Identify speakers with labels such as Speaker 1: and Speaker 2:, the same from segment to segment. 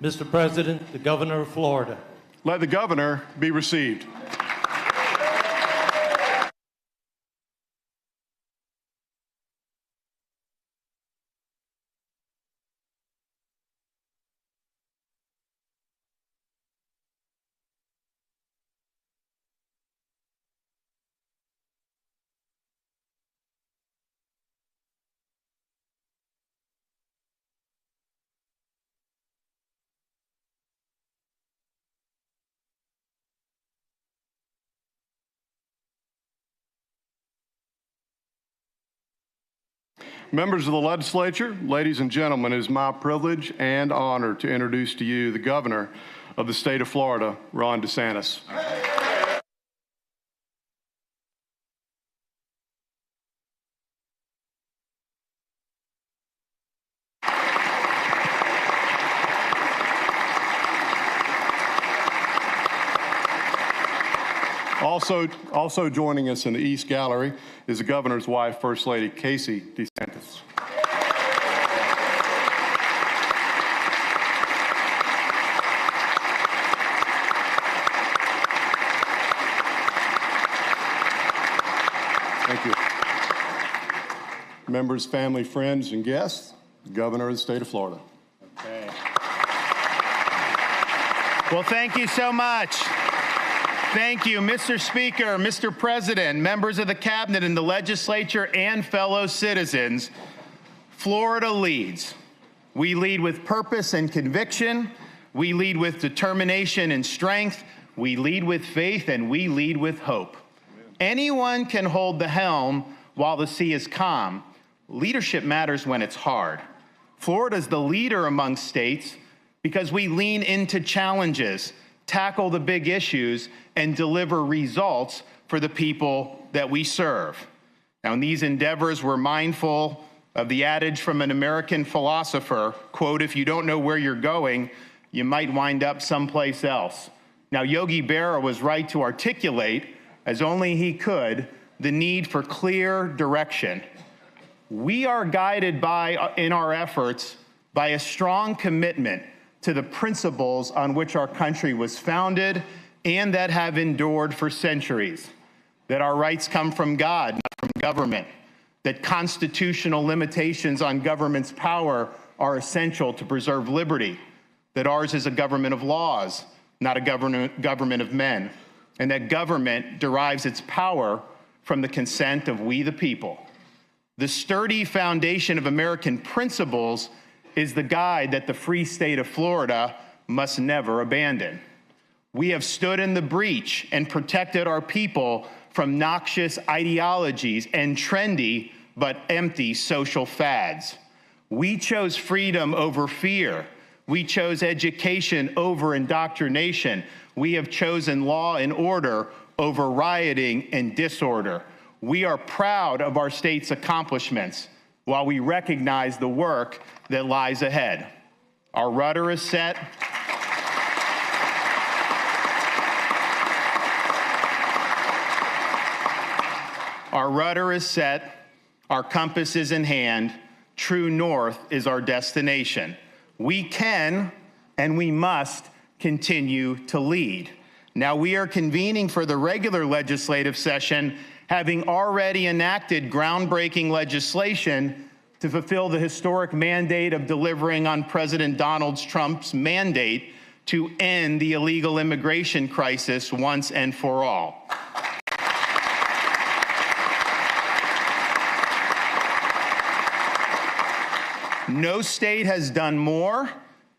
Speaker 1: Mr. President, the Governor of Florida.
Speaker 2: Let the Governor be received. Members of the legislature, ladies and gentlemen, it is my privilege and honor to introduce to you the Governor of the state of Florida, Ron DeSantis. Also joining us in the East Gallery is the Governor's wife, First Lady Casey DeSantis. Thank you. Members, family, friends, and guests, the Governor of the state of Florida.
Speaker 3: Okay. Well, thank you so much. Thank you, Mr. Speaker, Mr. President, members of the Cabinet and the legislature, and fellow citizens. Florida leads. We lead with purpose and conviction. We lead with determination and strength. We lead with faith, and we lead with hope. Anyone can hold the helm while the sea is calm. Leadership matters when it's hard. Florida is the leader among states because we lean into challenges, tackle the big issues, and deliver results for the people that we serve. Now, in these endeavors, we're mindful of the adage from an American philosopher, quote, "If you don't know where you're going, you might wind up someplace else." Now, Yogi Berra was right to articulate, as only he could, the need for clear direction. We are guided in our efforts by a strong commitment to the principles on which our country was founded and that have endured for centuries, that our rights come from God, not from government, that constitutional limitations on government's power are essential to preserve liberty, that ours is a government of laws, not a government of men, and that government derives its power from the consent of we the people. The sturdy foundation of American principles is the guide that the free state of Florida must never abandon. We have stood in the breach and protected our people from noxious ideologies and trendy but empty social fads. We chose freedom over fear. We chose education over indoctrination. We have chosen law and order over rioting and disorder. We are proud of our state's accomplishments while we recognize the work that lies ahead. Our rudder is set. Our rudder is set, our compass is in hand, true north is our destination. We can and we must continue to lead. Now we are convening for the regular legislative session, having already enacted groundbreaking legislation to fulfill the historic mandate of delivering on President Donald Trump's mandate to end the illegal immigration crisis once and for all. No state has done more,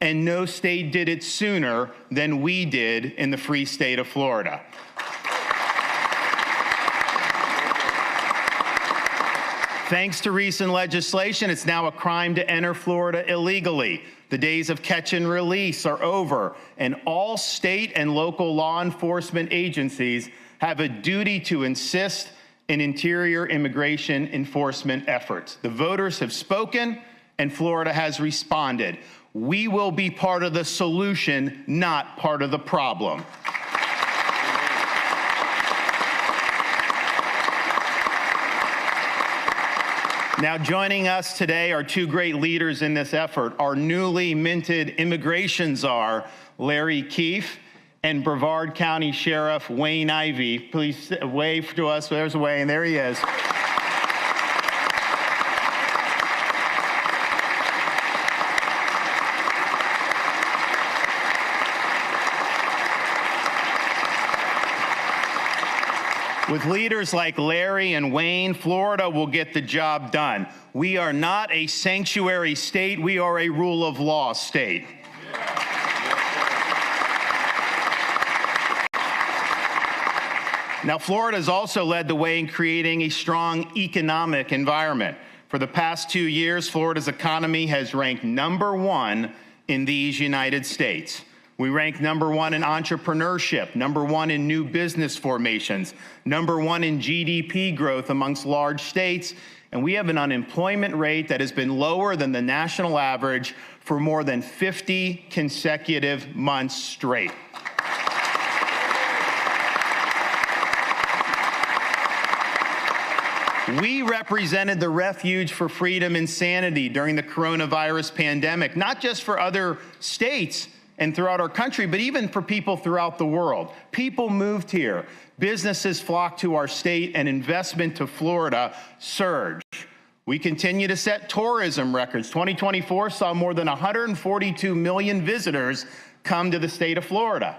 Speaker 3: and no state did it sooner than we did in the free state of Florida. Thanks to recent legislation, it's now a crime to enter Florida illegally. The days of catch and release are over, and all state and local law enforcement agencies have a duty to assist in interior immigration enforcement efforts. The voters have spoken, and Florida has responded. We will be part of the solution, not part of the problem. Now, joining us today are two great leaders in this effort, our newly minted immigration czar, Larry Keefe, and Brevard County Sheriff Wayne Ivey. Please wave to us. There's Wayne. There he is. With leaders like Larry and Wayne, Florida will get the job done. We are not a sanctuary state. We are a rule of law state. Now, Florida has also led the way in creating a strong economic environment. For the past 2 years, Florida's economy has ranked #1 in these United States. We rank #1 in entrepreneurship, #1 in new business formations, #1 in GDP growth amongst large states, and we have an unemployment rate that has been lower than the national average for more than 50 consecutive months straight. We represented the refuge for freedom and sanity during the coronavirus pandemic, not just for other states and throughout our country, but even for people throughout the world. People moved here, businesses flocked to our state, and investment to Florida surged. We continue to set tourism records. 2024 saw more than 142 million visitors come to the state of Florida.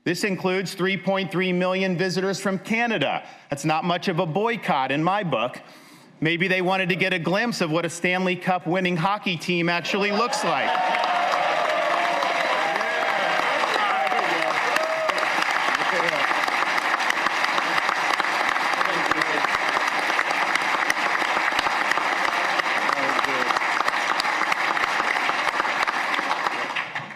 Speaker 3: This includes 3.3 million visitors from Canada. That's not much of a boycott in my book. Maybe they wanted to get a glimpse of what a Stanley Cup winning hockey team actually looks like.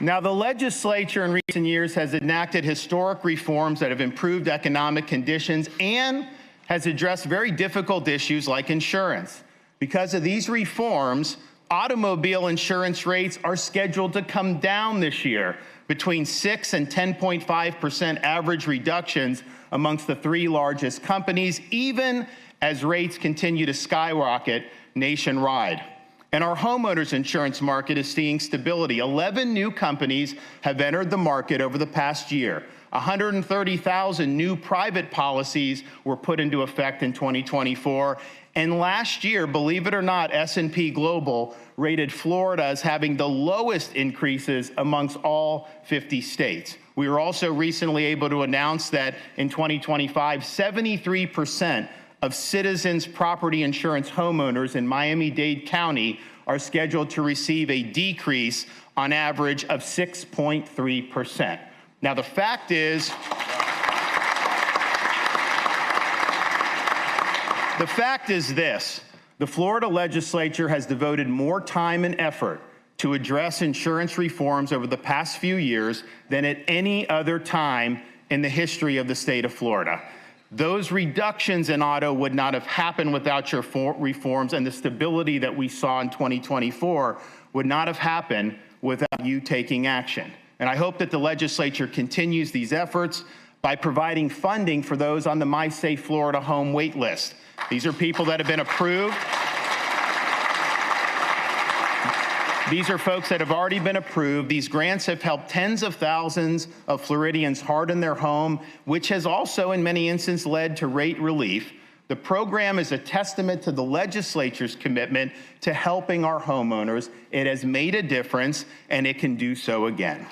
Speaker 3: Now, the legislature in recent years has enacted historic reforms that have improved economic conditions and has addressed very difficult issues like insurance. Because of these reforms, automobile insurance rates are scheduled to come down this year, between 6 and 10.5% average reductions amongst the 3 largest companies, even as rates continue to skyrocket nationwide. And our homeowners insurance market is seeing stability. 11 new companies have entered the market over the past year. 130,000 new private policies were put into effect in 2024. And last year, believe it or not, S&P Global rated Florida as having the lowest increases amongst all 50 states. We were also recently able to announce that in 2025, 73% of Citizens property insurance homeowners in Miami-Dade County are scheduled to receive a decrease on average of 6.3%. Now, the fact is this: the Florida legislature has devoted more time and effort to address insurance reforms over the past few years than at any other time in the history of the state of Florida. Those reductions in auto would not have happened without your reforms, and the stability that we saw in 2024 would not have happened without you taking action. And I hope that the legislature continues these efforts by providing funding for those on the My Safe Florida Home wait list. These are people that have been approved. These are folks that have already been approved. These grants have helped tens of thousands of Floridians harden their home, which has also in many instances led to rate relief. The program is a testament to the legislature's commitment to helping our homeowners. It has made a difference, and it can do so again.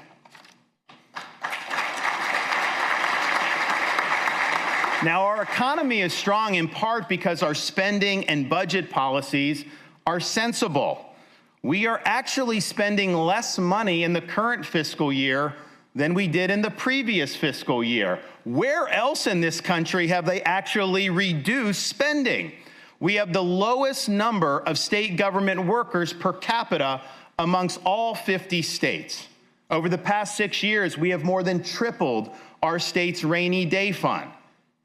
Speaker 3: Now, our economy is strong in part because our spending and budget policies are sensible. We are actually spending less money in the current fiscal year than we did in the previous fiscal year. Where else in this country have they actually reduced spending? We have the lowest number of state government workers per capita amongst all 50 states. Over the past 6 years, we have more than tripled our state's rainy day fund.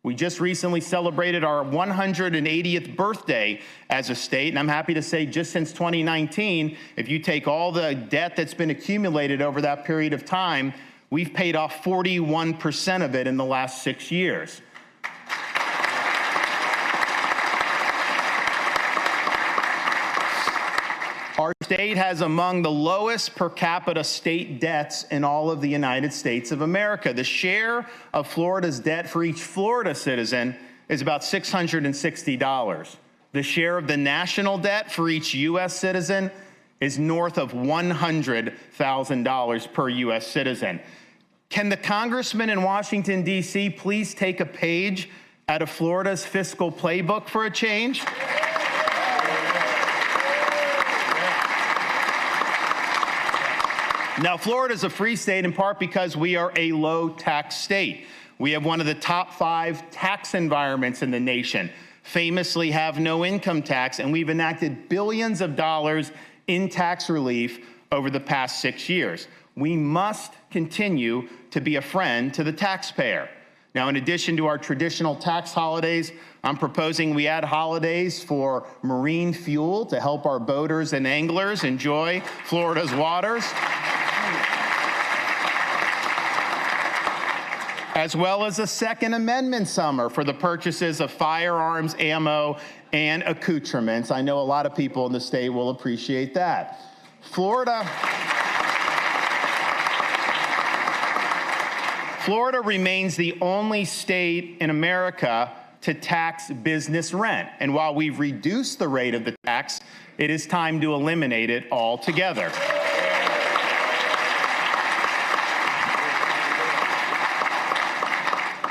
Speaker 3: We just recently celebrated our 180th birthday as a state, and I'm happy to say just since 2019, if you take all the debt that's been accumulated over that period of time, we've paid off 41% of it in the last 6 years. state has among the lowest per capita state debts in all of the United States of America. The share of Florida's debt for each Florida citizen is about $660. The share of the national debt for each U.S. citizen is north of $100,000 per U.S. citizen. Can the congressman in Washington, D.C. please take a page out of Florida's fiscal playbook for a change? Now, Florida is a free state in part because we are a low-tax state. We have one of the top 5 tax environments in the nation, famously have no income tax, and we've enacted billions of dollars in tax relief over the past 6 years. We must continue to be a friend to the taxpayer. Now, in addition to our traditional tax holidays, I'm proposing we add holidays for marine fuel to help our boaters and anglers enjoy Florida's waters, as well as a Second Amendment summer for the purchases of firearms, ammo, and accoutrements. I know a lot of people in the state will appreciate that. Florida remains the only state in America to tax business rent. And while we've reduced the rate of the tax, it is time to eliminate it altogether.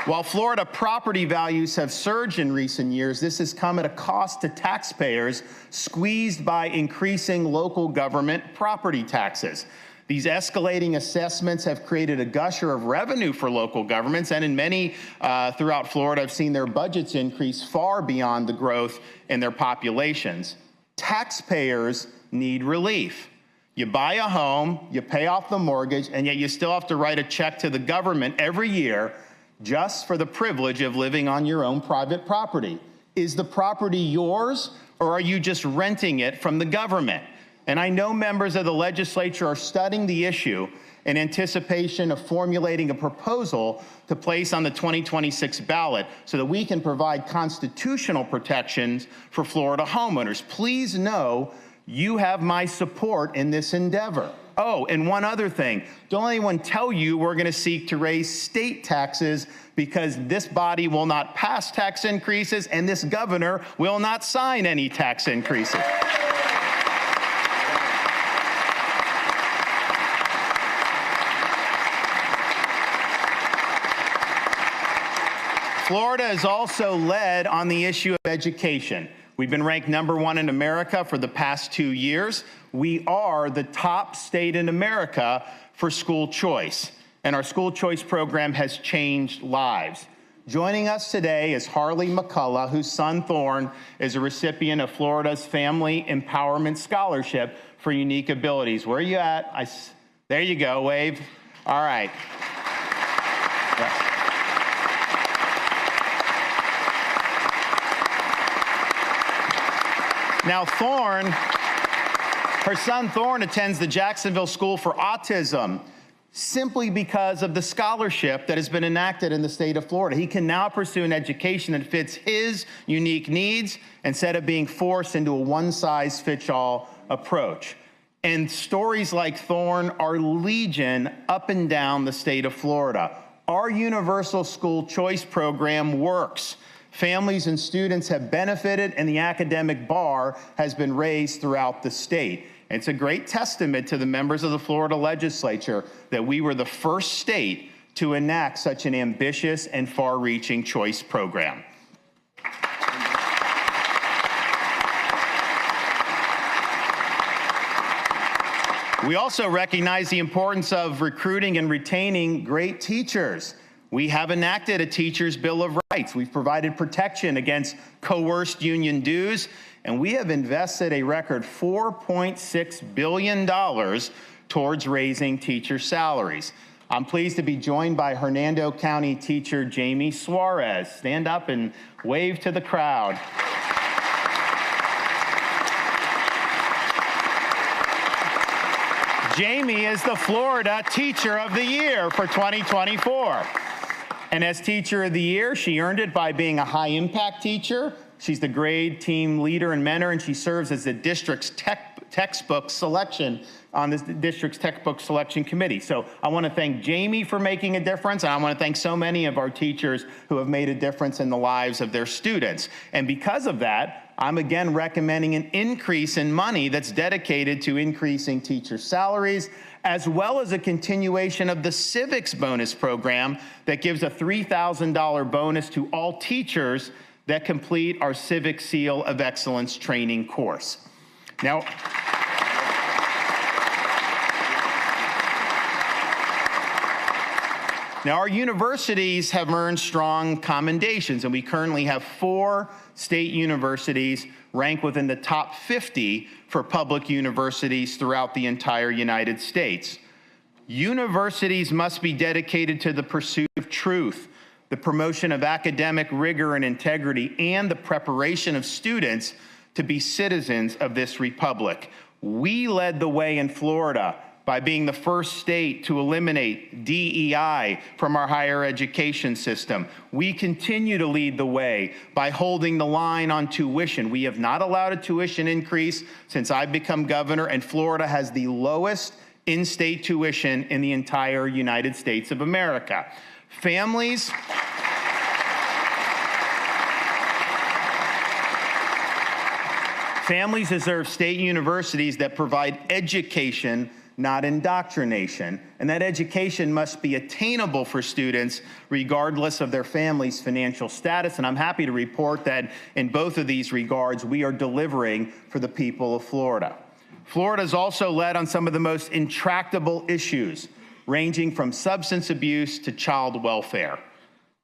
Speaker 3: While Florida property values have surged in recent years, this has come at a cost to taxpayers squeezed by increasing local government property taxes. These escalating assessments have created a gusher of revenue for local governments, and in many throughout Florida have seen their budgets increase far beyond the growth in their populations. Taxpayers need relief. You buy a home, you pay off the mortgage, and yet you still have to write a check to the government every year just for the privilege of living on your own private property. Is the property yours, or are you just renting it from the government? And I know members of the legislature are studying the issue in anticipation of formulating a proposal to place on the 2026 ballot so that we can provide constitutional protections for Florida homeowners. Please know you have my support in this endeavor. Oh, and one other thing. Don't let anyone tell you we're going to seek to raise state taxes, because this body will not pass tax increases and this governor will not sign any tax increases. Florida is also led on the issue of education. We've been ranked #1 in America for the past 2 years. We are the top state in America for school choice, and our school choice program has changed lives. Joining us today is Harley McCullough, whose son Thorne is a recipient of Florida's Family Empowerment Scholarship for Unique Abilities. Where are you at? There you go, wave. All right. Yes. Now, her son Thorne attends the Jacksonville School for Autism simply because of the scholarship that has been enacted in the state of Florida. He can now pursue an education that fits his unique needs instead of being forced into a one-size-fits-all approach. And stories like Thorne are legion up and down the state of Florida. Our universal school choice program works. Families and students have benefited, and the academic bar has been raised throughout the state. It's a great testament to the members of the Florida legislature that we were the first state to enact such an ambitious and far-reaching choice program. We also recognize the importance of recruiting and retaining great teachers. We have enacted a Teachers' Bill of Rights. We've provided protection against coerced union dues, and we have invested a record $4.6 billion towards raising teacher salaries. I'm pleased to be joined by Hernando County teacher Jamie Suarez. Stand up and wave to the crowd. Jamie is the Florida Teacher of the Year for 2024. And as Teacher of the Year, she earned it by being a high-impact teacher. She's the grade team leader and mentor, and she serves as the district's textbook selection on the district's textbook selection committee. So I want to thank Jamie for making a difference, and I want to thank so many of our teachers who have made a difference in the lives of their students. And because of that, I'm again recommending an increase in money that's dedicated to increasing teacher salaries, as well as a continuation of the civics bonus program that gives a $3,000 bonus to all teachers that complete our Civic Seal of Excellence training course. Now, our universities have earned strong commendations, and we currently have 4 state universities ranked within the top 50 for public universities throughout the entire United States. Universities must be dedicated to the pursuit of truth, the promotion of academic rigor and integrity, and the preparation of students to be citizens of this republic. We led the way in Florida by being the first state to eliminate DEI from our higher education system. We continue to lead the way by holding the line on tuition. We have not allowed a tuition increase since I've become governor, and Florida has the lowest in-state tuition in the entire United States of America. Families deserve state universities that provide education, not indoctrination, and that education must be attainable for students regardless of their family's financial status. And I'm happy to report that in both of these regards, we are delivering for the people of Florida. Florida is also led on some of the most intractable issues, ranging from substance abuse to child welfare.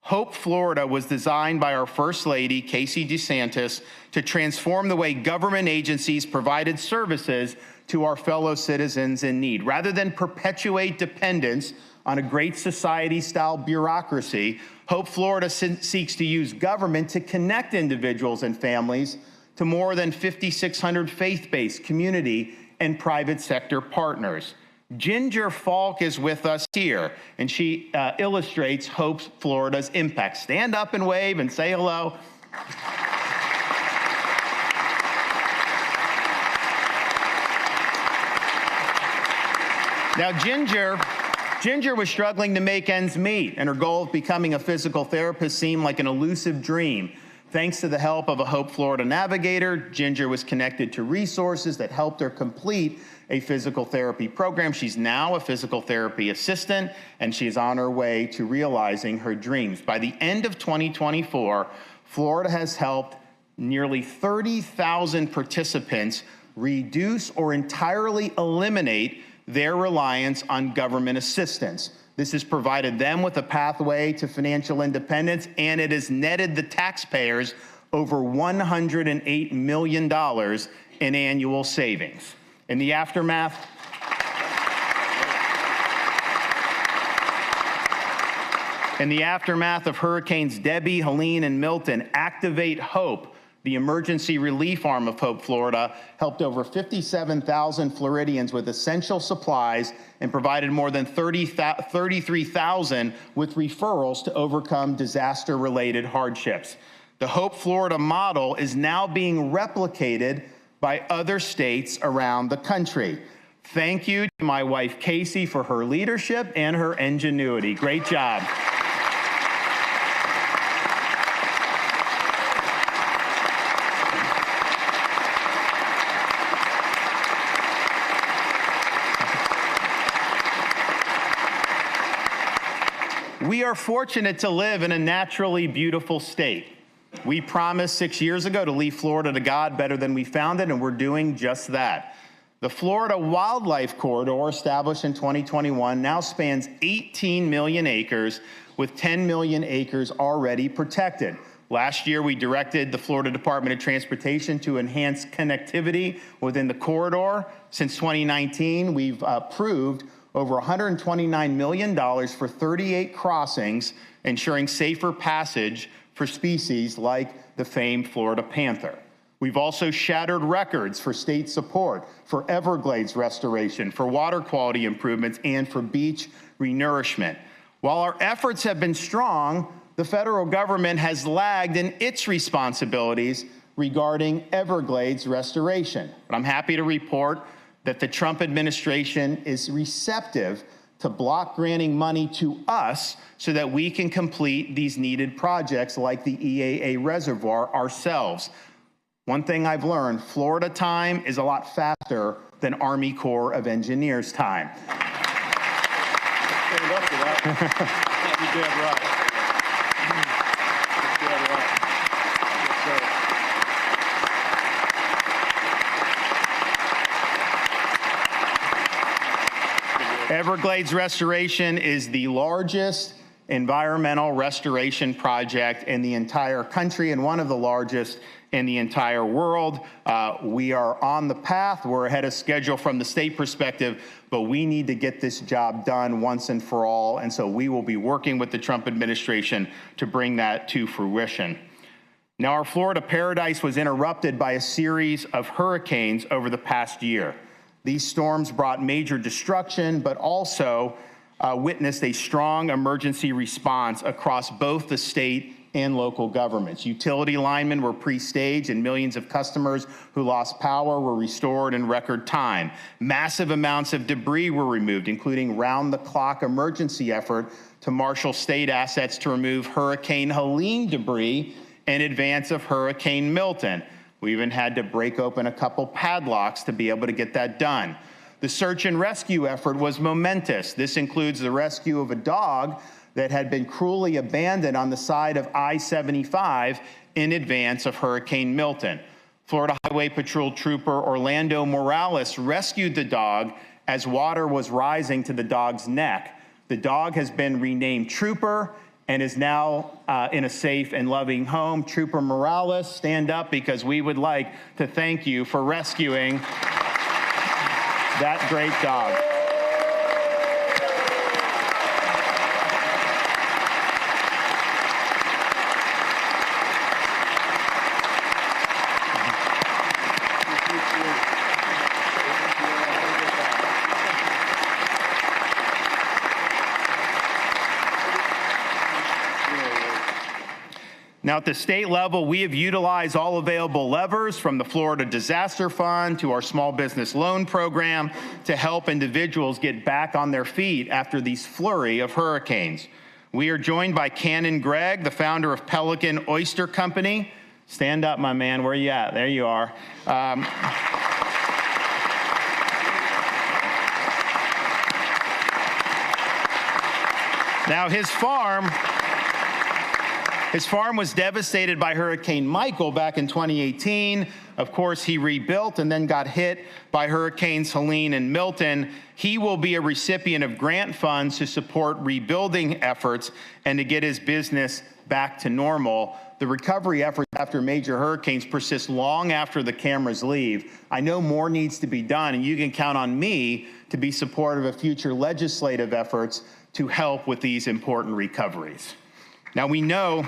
Speaker 3: Hope Florida was designed by our First Lady, Casey DeSantis, to transform the way government agencies provided services to our fellow citizens in need. Rather than perpetuate dependence on a great society-style bureaucracy, Hope Florida seeks to use government to connect individuals and families to more than 5,600 faith-based, community, and private sector partners. Ginger Falk is with us here, and she illustrates Hope Florida's impact. Stand up and wave and say hello. Now, Ginger was struggling to make ends meet, and her goal of becoming a physical therapist seemed like an elusive dream. Thanks to the help of a Hope Florida navigator, Ginger was connected to resources that helped her complete a physical therapy program. She's now a physical therapy assistant, and she's on her way to realizing her dreams. By the end of 2024, Florida has helped nearly 30,000 participants reduce or entirely eliminate their reliance on government assistance. This has provided them with a pathway to financial independence, and it has netted the taxpayers over $108 million in annual savings. In the aftermath of Hurricanes Debbie, Helene, and Milton, Activate Hope, the emergency relief arm of Hope Florida, helped over 57,000 Floridians with essential supplies and provided more than 33,000 with referrals to overcome disaster-related hardships. The Hope Florida model is now being replicated by other states around the country. Thank you to my wife, Casey, for her leadership and her ingenuity. Great job. We are fortunate to live in a naturally beautiful state. We promised 6 years ago to leave Florida to God better than we found it, and we're doing just that. The Florida Wildlife Corridor, established in 2021, now spans 18 million acres, with 10 million acres already protected. Last year, we directed the Florida Department of Transportation to enhance connectivity within the corridor. Since 2019, we've approved over $129 million for 38 crossings, ensuring safer passage for species like the famed Florida panther. We've also shattered records for state support, for Everglades restoration, for water quality improvements, and for beach renourishment. While our efforts have been strong, the federal government has lagged in its responsibilities regarding Everglades restoration. But I'm happy to report that the Trump administration is receptive to block granting money to us so that we can complete these needed projects like the EAA reservoir ourselves. One thing I've learned, Florida time is a lot faster than Army Corps of Engineers time.
Speaker 2: Stand up for that. You're dead right. You're dead right. Yes, sir.
Speaker 3: Everglades restoration is the largest environmental restoration project in the entire country and one of the largest in the entire world. We are on the path. We're ahead of schedule from the state perspective, but we need to get this job done once and for all. And so we will be working with the Trump administration to bring that to fruition. Now, our Florida paradise was interrupted by a series of hurricanes over the past year. These storms brought major destruction, but also witnessed a strong emergency response across both the state and local governments. Utility linemen were pre-staged and millions of customers who lost power were restored in record time. Massive amounts of debris were removed, including round-the-clock emergency effort to marshal state assets to remove Hurricane Helene debris in advance of Hurricane Milton. We even had to break open a couple padlocks to be able to get that done. The search and rescue effort was momentous. This includes the rescue of a dog that had been cruelly abandoned on the side of I-75 in advance of Hurricane Milton. Florida Highway Patrol Trooper Orlando Morales rescued the dog as water was rising to the dog's neck. The dog has been renamed Trooper and is now in a safe and loving home. Trooper Morales, stand up because we would like to thank you for rescuing that great dog. Now, at the state level, we have utilized all available levers from the Florida Disaster Fund to our small business loan program to help individuals get back on their feet after these flurry of hurricanes. We are joined by Cannon Gregg, the founder of Pelican Oyster Company. Stand up, my man. Where are you at? There you are. Now, his farm was devastated by Hurricane Michael back in 2018. Of course, he rebuilt and then got hit by Hurricanes Helene and Milton. He will be a recipient of grant funds to support rebuilding efforts and to get his business back to normal. The recovery efforts after major hurricanes persist long after the cameras leave. I know more needs to be done, and you can count on me to be supportive of future legislative efforts to help with these important recoveries. Now, we know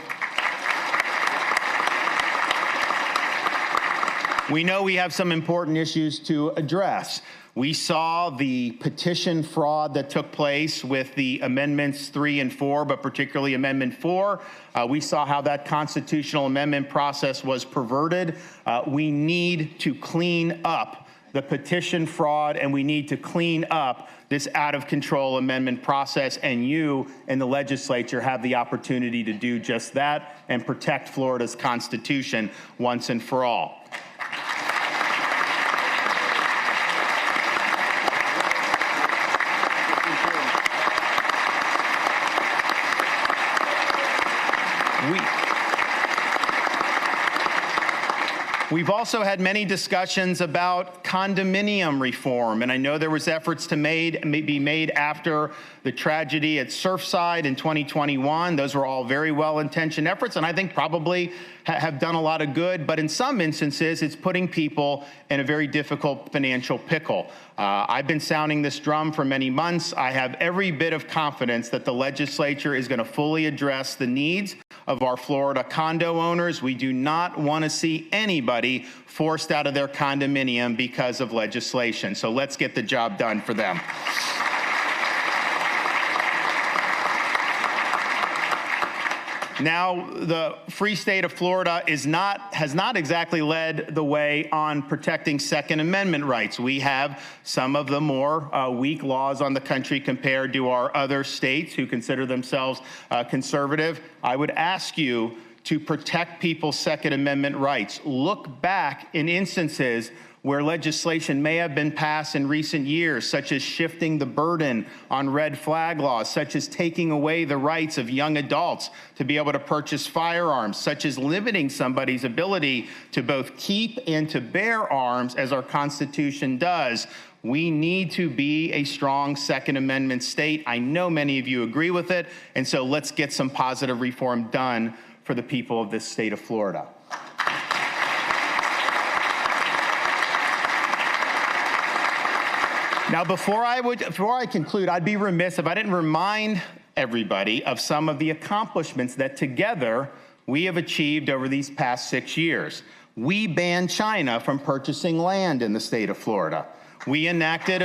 Speaker 3: we have some important issues to address. We saw the petition fraud that took place with the amendments 3 and 4, but particularly Amendment 4. We saw how that constitutional amendment process was perverted. We need to clean up the petition fraud, and we need to clean up this out-of-control amendment process, and you in the legislature have the opportunity to do just that and protect Florida's Constitution once and for all. We've also had many discussions about condominium reform, and I know there was efforts to be made after the tragedy at Surfside in 2021. Those were all very well-intentioned efforts, and I think probably have done a lot of good, but in some instances, it's putting people in a very difficult financial pickle. I've been sounding this drum for many months. I have every bit of confidence that the legislature is going to fully address the needs of our Florida condo owners. We do not want to see anybody forced out of their condominium because of legislation. So let's get the job done for them. Now, the free state of Florida has not exactly led the way on protecting Second Amendment rights. We have some of the more weak laws on the country compared to our other states who consider themselves conservative. I would ask you to protect people's Second Amendment rights. Look back in instances where legislation may have been passed in recent years, such as shifting the burden on red flag laws, such as taking away the rights of young adults to be able to purchase firearms, such as limiting somebody's ability to both keep and to bear arms, as our Constitution does. We need to be a strong Second Amendment state. I know many of you agree with it, and so let's get some positive reform done for the people of this state of Florida. Now, before I conclude, I'd be remiss if I didn't remind everybody of some of the accomplishments that together we have achieved over these past 6 years. We banned China from purchasing land in the state of Florida. We enacted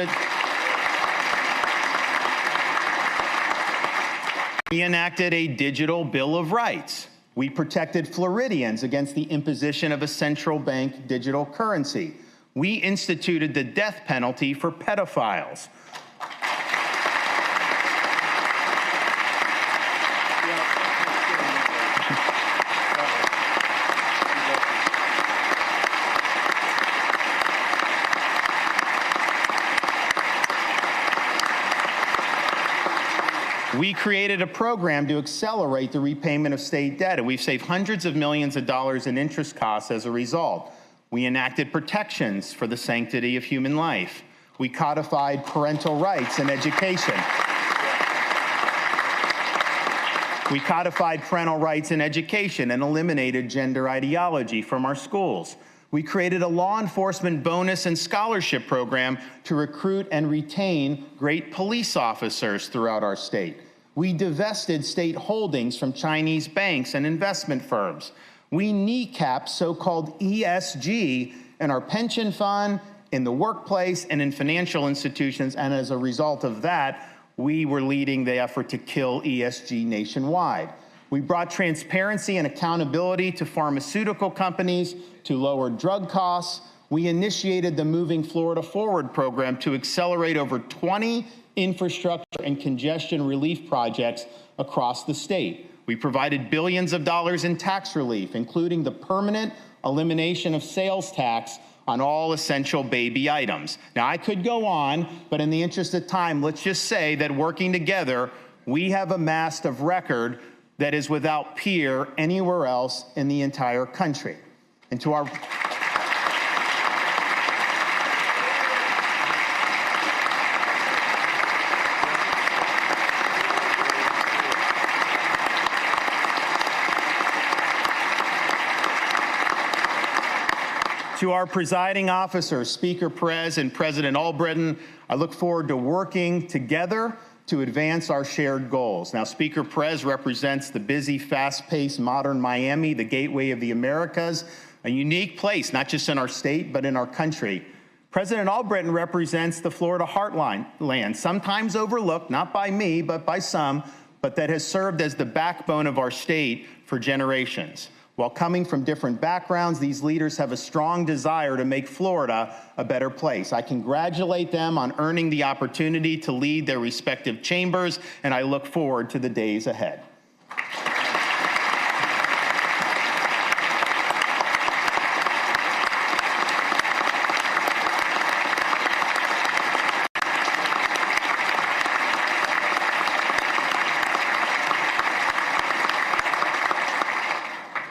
Speaker 3: a digital Bill of Rights. We protected Floridians against the imposition of a central bank digital currency. We instituted the death penalty for pedophiles. We created a program to accelerate the repayment of state debt, and we've saved hundreds of millions of dollars in interest costs as a result. We enacted protections for the sanctity of human life. We codified parental rights in education. We codified parental rights in education and eliminated gender ideology from our schools. We created a law enforcement bonus and scholarship program to recruit and retain great police officers throughout our state. We divested state holdings from Chinese banks and investment firms. We kneecapped so-called ESG in our pension fund, in the workplace, and in financial institutions, and as a result of that, we were leading the effort to kill ESG nationwide. We brought transparency and accountability to pharmaceutical companies to lower drug costs. We initiated the Moving Florida Forward program to accelerate over 20 infrastructure and congestion relief projects across the state. We provided billions of dollars in tax relief, including the permanent elimination of sales tax on all essential baby items. Now, I could go on, but in the interest of time, let's just say that working together, we have amassed a record that is without peer anywhere else in the entire country. And to our To our presiding officers, Speaker Perez and President Albritton, I look forward to working together to advance our shared goals. Now, Speaker Perez represents the busy, fast-paced, modern Miami, the gateway of the Americas, a unique place, not just in our state, but in our country. President Albritton represents the Florida heartland, sometimes overlooked, not by me, but by some, but that has served as the backbone of our state for generations. While coming from different backgrounds, these leaders have a strong desire to make Florida a better place. I congratulate them on earning the opportunity to lead their respective chambers, and I look forward to the days ahead.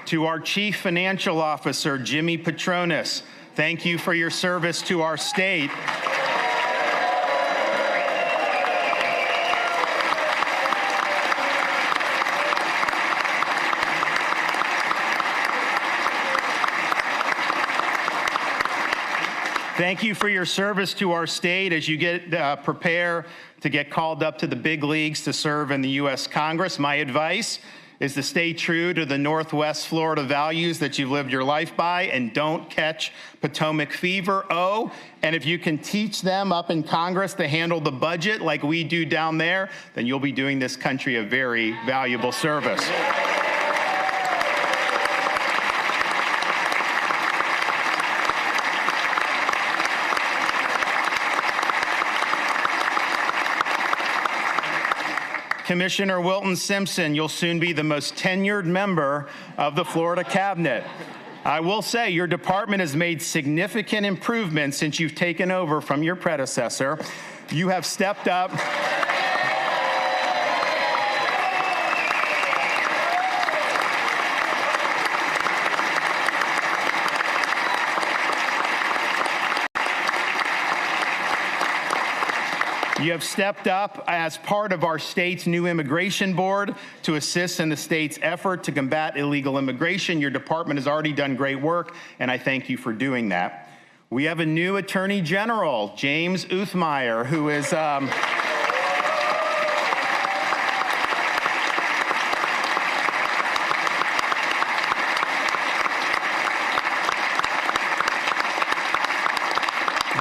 Speaker 3: To our Chief Financial Officer, Jimmy Petronis, thank you for your service to our state. Thank you for your service to our state as you prepare to get called up to the big leagues to serve in the U.S. Congress. My advice is to stay true to the Northwest Florida values that you've lived your life by and don't catch Potomac fever. Oh, and if you can teach them up in Congress to handle the budget like we do down there, then you'll be doing this country a very valuable service. Commissioner Wilton Simpson, you'll soon be the most tenured member of the Florida cabinet. I will say your department has made significant improvements since you've taken over from your predecessor. You have stepped up. You have stepped up as part of our state's new immigration board to assist in the state's effort to combat illegal immigration. Your department has already done great work, and I thank you for doing that. We have a new Attorney General, James Uthmeyer, who is...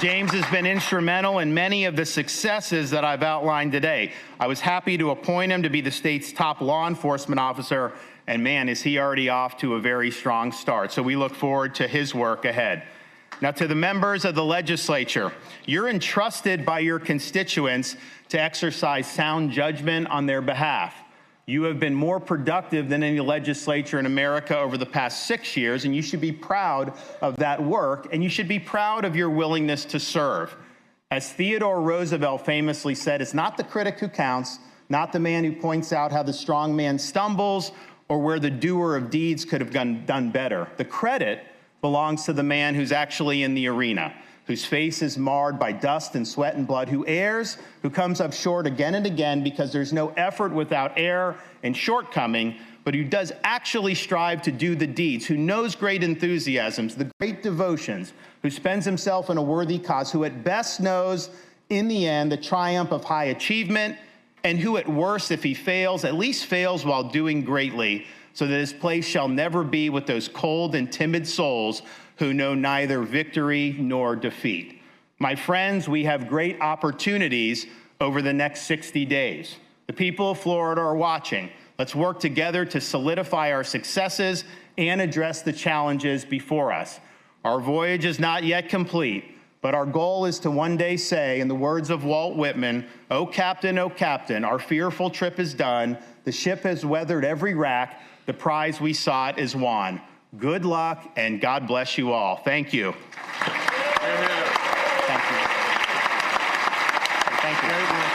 Speaker 3: James has been instrumental in many of the successes that I've outlined today. I was happy to appoint him to be the state's top law enforcement officer, and man, is he already off to a very strong start. So we look forward to his work ahead. Now, to the members of the legislature, you're entrusted by your constituents to exercise sound judgment on their behalf. You have been more productive than any legislature in America over the past 6 years, and you should be proud of that work, and you should be proud of your willingness to serve. As Theodore Roosevelt famously said, it's not the critic who counts, not the man who points out how the strong man stumbles or where the doer of deeds could have done better. The credit belongs to the man who's actually in the arena, whose face is marred by dust and sweat and blood, who errs, who comes up short again and again because there's no effort without error and shortcoming, but who does actually strive to do the deeds, who knows great enthusiasms, the great devotions, who spends himself in a worthy cause, who at best knows in the end the triumph of high achievement, and who at worst, if he fails, at least fails while doing greatly, so that his place shall never be with those cold and timid souls who know neither victory nor defeat. My friends, we have great opportunities over the next 60 days. The people of Florida are watching. Let's work together to solidify our successes and address the challenges before us. Our voyage is not yet complete, but our goal is to one day say, in the words of Walt Whitman, O Captain, our fearful trip is done. The ship has weathered every rack. The prize we sought is won. Good luck, and God bless you all. Thank you.
Speaker 2: Thank you.
Speaker 3: Thank you.